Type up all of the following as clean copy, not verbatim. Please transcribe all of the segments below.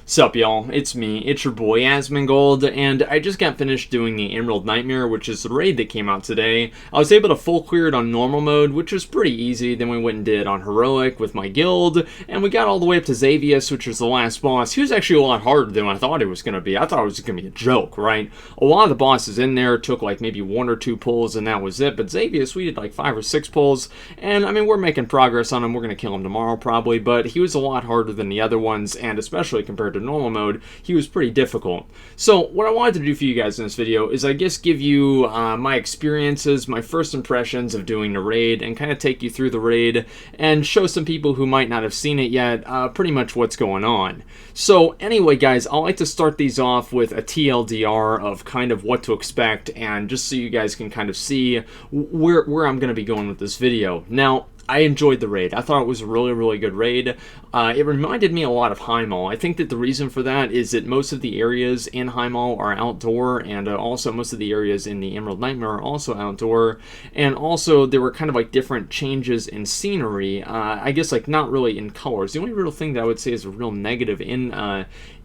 Sup y'all, it's me, it's your boy Asmongold, and I just got finished doing the Emerald Nightmare, which is the raid that came out today. I was able to full clear it on normal mode, which was pretty easy. Then we went and did it on heroic with my guild, and we got all the way up to Xavius, which was the last boss. He was actually a lot harder than I thought it was going to be. I thought it was going to be a joke, right? A lot of the bosses in there took like maybe 1 or 2 pulls and that was it, but Xavius, we did like 5 or 6 pulls, and I mean, we're making progress on him. We're going to kill him tomorrow probably, but he was a lot harder than the other ones, and especially compared to normal mode, he was pretty difficult. So what I wanted to do for you guys in this video is I guess give you my experiences, my first impressions of doing the raid, and kind of take you through the raid and show some people who might not have seen it yet pretty much what's going on. So anyway guys, I like to start these off with a TLDR of kind of what to expect, and just so you guys can kind of see where I'm going to be going with this video. Now, I enjoyed the raid. I thought it was a really good raid. It reminded me a lot of Highmall. I think that the reason for that is that most of the areas in Highmall are outdoor, and also most of the areas in the Emerald Nightmare are also outdoor, and also there were kind of like different changes in scenery. I guess like not really in colors. The only real thing that I would say is a real negative in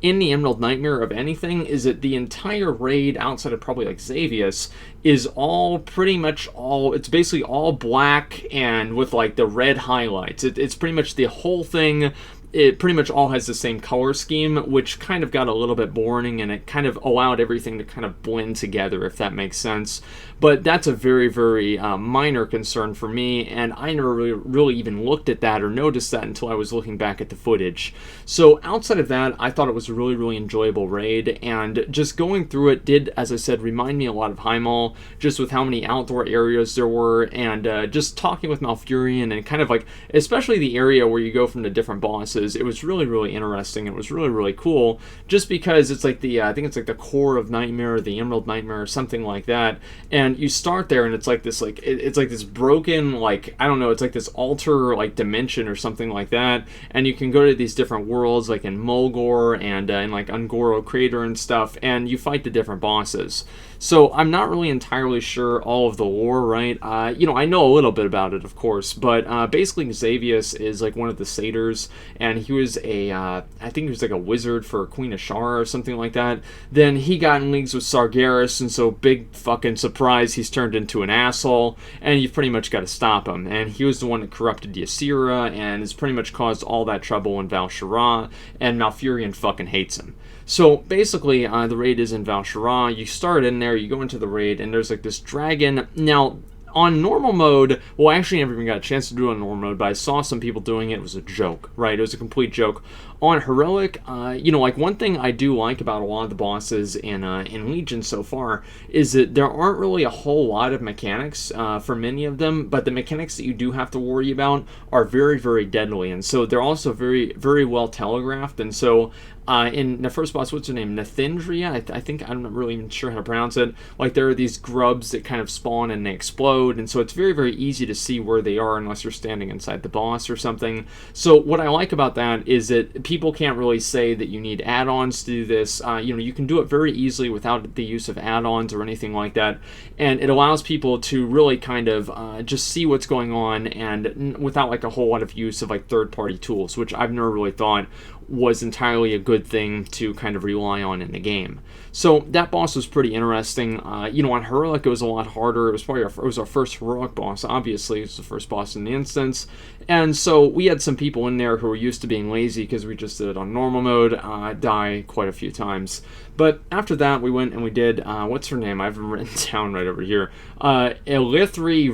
the Emerald Nightmare of anything is that the entire raid outside of probably like Xavius is all pretty much all, it's basically all black and with like the red highlights. It's pretty much the whole thing. It pretty much all has the same color scheme, which kind of got a little bit boring, and it kind of allowed everything to kind of blend together, if that makes sense. But that's a very minor concern for me, and I never really even looked at that or noticed that until I was looking back at the footage. So outside of that, I thought it was a really enjoyable raid, and just going through it did, as I said, remind me a lot of Highmall, just with how many outdoor areas there were, and just talking with Malfurion, and kind of like, especially the area where you go from the different bosses. It was really interesting. It was really cool, just because it's like the I think it's like the core of Nightmare, the Emerald Nightmare, or something like that. And you start there, and it's like this it's like this broken, like, I don't know, it's like this altar like dimension or something like that. And you can go to these different worlds, like in Mulgore and in like Ungoro Crater and stuff, and you fight the different bosses. So I'm not really entirely sure all of the lore, right? You know, I know a little bit about it, of course, but basically Xavius is like one of the satyrs, and he was a, I think he was like a wizard for Queen Ashara or something like that. Then he got in leagues with Sargeras, and so big fucking surprise, he's turned into an asshole, and you've pretty much got to stop him. And he was the one that corrupted Ysera, and has pretty much caused all that trouble in Val'sharah, and Malfurion fucking hates him. So basically, the raid is in Val'sharah. You start in there, you go into the raid, and there's like this dragon. Now, on normal mode, well, actually I never even got a chance to do it on normal mode, but I saw some people doing it. It was a joke, right? It was a complete joke. On heroic, you know, like one thing I do like about a lot of the bosses in Legion so far is that there aren't really a whole lot of mechanics for many of them, but the mechanics that you do have to worry about are very deadly, and so they're also very well telegraphed. And so in the first boss, what's her name? Nathindria? I think, I'm not really even sure how to pronounce it. Like, there are these grubs that kind of spawn and they explode, and so it's very easy to see where they are unless you're standing inside the boss or something. So what I like about that is that people can't really say that you need add-ons to do this. You know, you can do it very easily without the use of add-ons or anything like that, and it allows people to really kind of just see what's going on, and without like a whole lot of use of like third-party tools, which I've never really thought was entirely a good thing to kind of rely on in the game. So that boss was pretty interesting. You know, on heroic it was a lot harder. It was probably it was our first heroic boss. Obviously, it was the first boss in the instance, and so we had some people in there who were used to being lazy because we just did it on normal mode, die quite a few times. But after that, we went and we did what's her name? I have them written down right over here. Elithri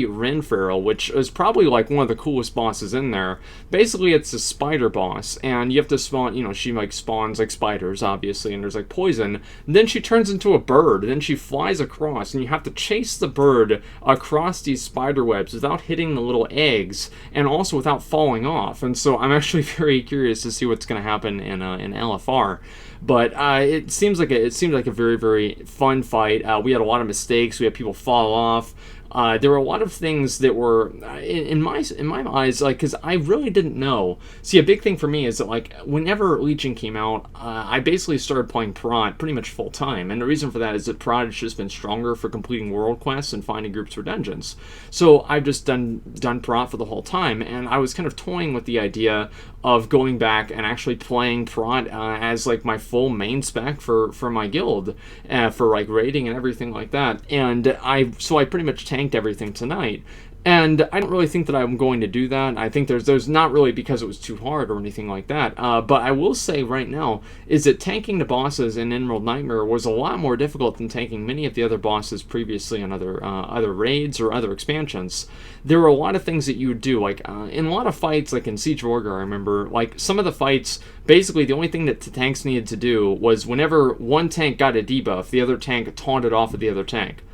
Renferal, which is probably like one of the coolest bosses in there. Basically, it's a spider boss, and you have to spawn. You know, she like spawns like spiders, obviously, and there's like poison. And then she turns into a bird, and then she flies across, and you have to chase the bird across these spider webs without hitting the little eggs, and also without falling off. And so I'm actually very curious to see what's going to happen in LFR. But it seemed like a very fun fight. We had a lot of mistakes. We had people fall off. there were a lot of things that were in my eyes, like, because I really didn't know. See, a big thing for me is that, like, whenever Legion came out, I basically started playing Prot pretty much full time, and the reason for that is that Prot has just been stronger for completing world quests and finding groups for dungeons. So I've just done Prot for the whole time, and I was kind of toying with the idea of going back and actually playing Prot as like my full main spec for my guild, for like raiding and everything like that. And I pretty much tanked everything tonight. And I don't really think that I'm going to do that. I think there's not really because it was too hard or anything like that. But I will say right now is that tanking the bosses in Emerald Nightmare was a lot more difficult than tanking many of the other bosses previously on other raids or other expansions. There were a lot of things that you would do, like in a lot of fights, like in Siege of Orgar, I remember, like some of the fights, basically the only thing that the tanks needed to do was whenever one tank got a debuff, the other tank taunted off of the other tank.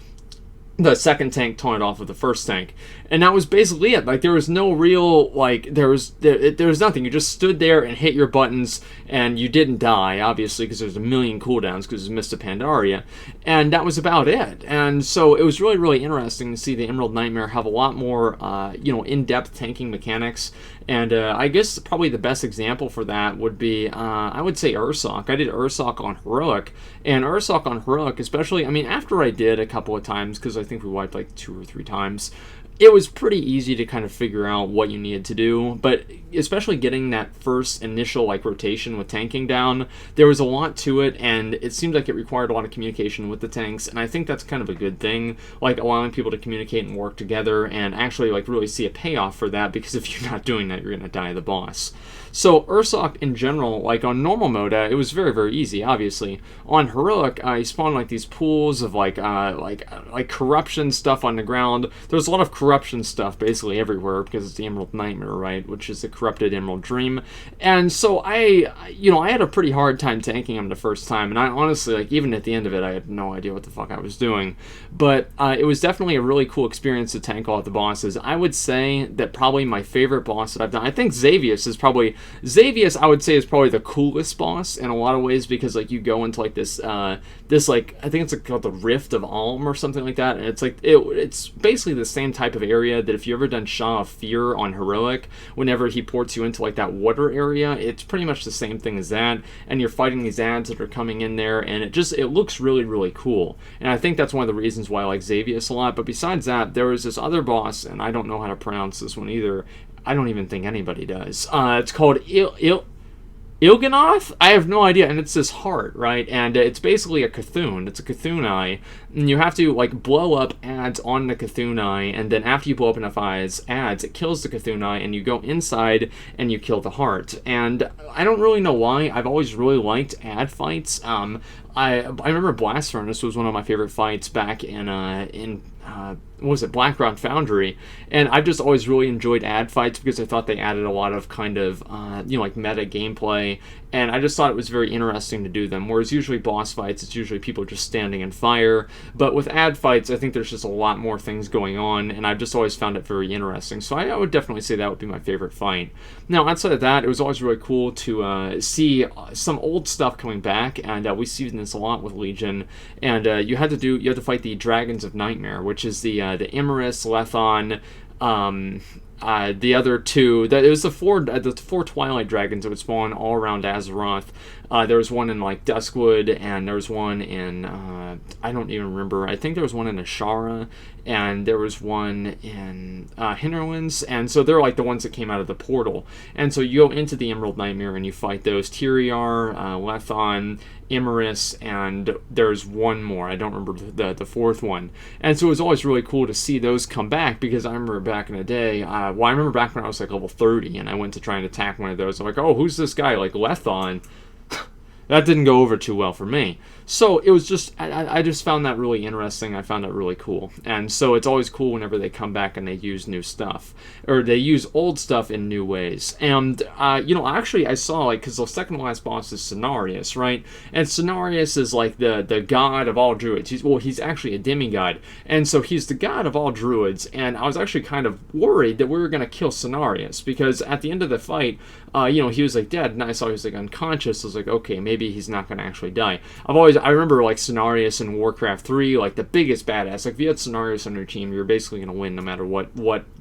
The second tank taunted off of the first tank, and that was basically it. Like, there was no real, like, there was nothing. You just stood there and hit your buttons, and you didn't die, obviously, because there's a million cooldowns because it was Mist of Pandaria, and that was about it. And so it was really, really interesting to see the Emerald Nightmare have a lot more, in-depth tanking mechanics. And I guess probably the best example for that would be, I would say Ursoc. I did Ursoc on Heroic, and Ursoc on Heroic, especially, I mean, after I did a couple of times, because I think we wiped like 2 or 3 times, it was pretty easy to kind of figure out what you needed to do, but especially getting that first initial like rotation with tanking down, there was a lot to it, and it seemed like it required a lot of communication with the tanks, and I think that's kind of a good thing, like allowing people to communicate and work together and actually like really see a payoff for that, because if you're not doing that, you're going to die the boss. So Ursoc in general, like on normal mode, it was very, very easy, obviously. On Heroic, you spawn like these pools of like corruption stuff on the ground. There's a lot of corruption stuff basically everywhere because it's the Emerald Nightmare, right? Which is the corrupted Emerald Dream. And so I had a pretty hard time tanking him the first time, and I honestly, like, even at the end of it, I had no idea what the fuck I was doing. But it was definitely a really cool experience to tank all of the bosses. I would say that probably my favorite boss that I've done, I think Xavius, I would say, is probably the coolest boss in a lot of ways, because like you go into like this like, I think it's like called the Rift of Alm or something like that, and it's like it's basically the same type of area that if you ever done Shaw of Fear on Heroic, whenever he ports you into like that water area, it's pretty much the same thing as that, and you're fighting these ads that are coming in there, and it looks really, really cool, and I think that's one of the reasons why I like Xavius a lot. But besides that, there was this other boss, and I don't know how to pronounce this one either. I don't even think anybody does. It's called Il'gynoth? I have no idea, and it's this heart, right? And it's basically a Cthulhu. It's a Cthulhu eye, and you have to like blow up ads on the Cthulhu eye, and then after you blow up enough ads, it kills the Cthulhu eye, and you go inside and you kill the heart. And I don't really know why. I've always really liked ad fights. I remember Blast Furnace was one of my favorite fights back in what was it, Blackrock Foundry, and I've just always really enjoyed ad fights because I thought they added a lot of kind of like meta gameplay, and I just thought it was very interesting to do them, whereas usually boss fights, it's usually people just standing in fire, but with ad fights, I think there's just a lot more things going on, and I've just always found it very interesting, so I would definitely say that would be my favorite fight. Now, outside of that, it was always really cool to see some old stuff coming back, and we see this a lot with Legion, and you had to fight the Dragons of Nightmare, which is the Imerus, Lethon, the other two. It was the four Twilight Dragons that would spawn all around Azeroth. There was one in like Duskwood, and there was one in I don't even remember. I think there was one in Ashara, and there was one in Hinterlands, and so they're like the ones that came out of the portal. And so you go into the Emerald Nightmare and you fight those Tyriar, Lethon, Imerus, and there's one more. I don't remember the fourth one. And so it was always really cool to see those come back, because I remember back in the day, I remember back when I was like level 30 and I went to try and attack one of those. I'm like, oh, who's this guy? Like Lethon. That didn't go over too well for me. So it was just, I just found that really interesting. I found that really cool. And so it's always cool whenever they come back and they use new stuff. Or they use old stuff in new ways. And, actually I saw, like, because the second to last boss is Cenarius, right? And Cenarius is like the god of all druids. He's actually a demigod. And so he's the god of all druids. And I was actually kind of worried that we were going to kill Cenarius. Because at the end of the fight, he was like dead. And I saw he was like unconscious. I was like, okay, maybe maybe he's not going to actually die. I remember like Cenarius in Warcraft 3, like the biggest badass. Like if you had Cenarius on your team, you're basically going to win no matter what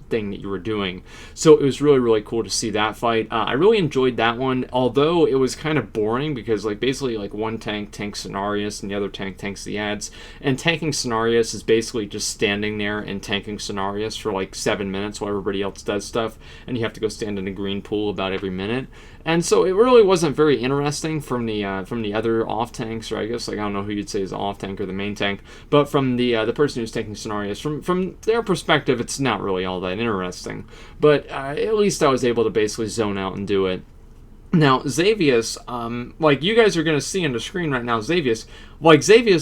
thing that you were doing. So it was really, really cool to see that fight. I really enjoyed that one, although it was kind of boring because like basically like one tank tanks Cenarius and the other tank tanks the ads, and tanking Cenarius is basically just standing there and tanking Cenarius for like 7 minutes while everybody else does stuff, and you have to go stand in a green pool about every minute. And so it really wasn't very interesting from the other off tanks, or I guess like I don't know who you'd say is the off tank or the main tank, but from the person who's taking Cenarius, from their perspective, it's not really all that interesting. But at least I was able to basically zone out and do it. Now, Xavius, like you guys are going to see on the screen right now, Xavius,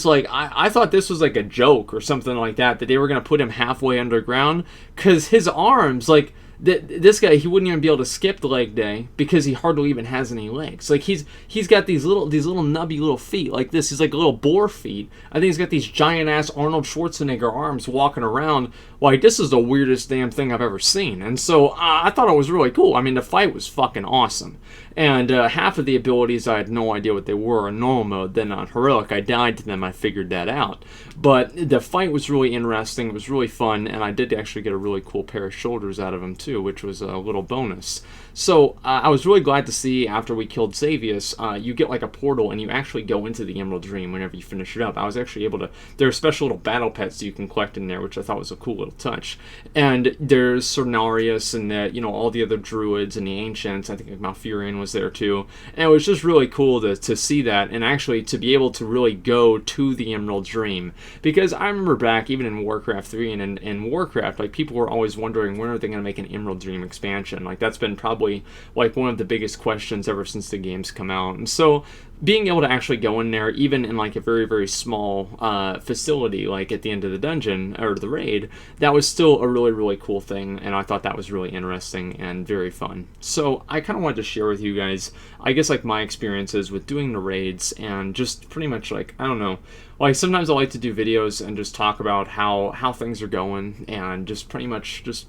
like I thought this was like a joke or something like that they were going to put him halfway underground, because his arms, like, this guy, he wouldn't even be able to skip the leg day because he hardly even has any legs. Like he's got these little nubby little feet like this. He's like little boar feet. I think he's got these giant ass Arnold Schwarzenegger arms walking around. Like this is the weirdest damn thing I've ever seen. And so I thought it was really cool. I mean, the fight was fucking awesome. And half of the abilities I had no idea what they were in normal mode. Then on heroic, I died to them. I figured that out. But the fight was really interesting. It was really fun, and I did actually get a really cool pair of shoulders out of him too, which was a little bonus. So I was really glad to see after we killed Xavius, you get like a portal and you actually go into the Emerald Dream whenever you finish it up. I was actually able to, there are special little battle pets that you can collect in there, which I thought was a cool little touch. And there's Cenarius and all the other druids and the ancients. I think like Malfurion was there too. And it was just really cool to see that, and actually to be able to really go to the Emerald Dream. Because I remember back even in Warcraft 3 and in Warcraft, like people were always wondering when are they going to make an Emerald Dream expansion. Like that's been probably like one of the biggest questions ever since the game's come out. And so being able to actually go in there, even in like a very, very small facility, like at the end of the dungeon or the raid, that was still a really, really cool thing, and I thought that was really interesting and very fun. So I kind of wanted to share with you guys, I guess, like my experiences with doing the raids, and just pretty much like, I don't know, like sometimes I like to do videos and just talk about how things are going, and just pretty much just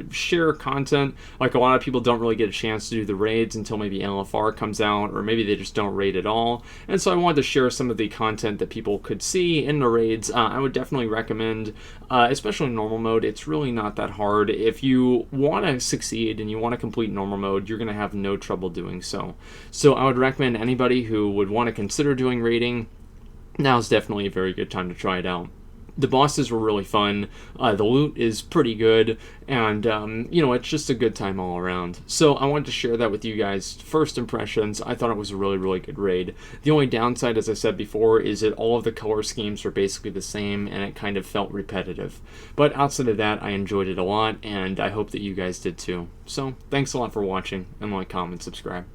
share content. Like a lot of people don't really get a chance to do the raids until maybe LFR comes out, or maybe they just don't raid at all. And so I wanted to share some of the content that people could see in the raids. I would definitely recommend, especially in normal mode, it's really not that hard. If you want to succeed and you want to complete normal mode, you're going to have no trouble doing so. So I would recommend anybody who would want to consider doing raiding, now's definitely a very good time to try it out. The bosses were really fun, the loot is pretty good, and, it's just a good time all around. So I wanted to share that with you guys. First impressions, I thought it was a really, really good raid. The only downside, as I said before, is that all of the color schemes were basically the same, and it kind of felt repetitive. But outside of that, I enjoyed it a lot, and I hope that you guys did too. So, thanks a lot for watching, and like, comment, subscribe.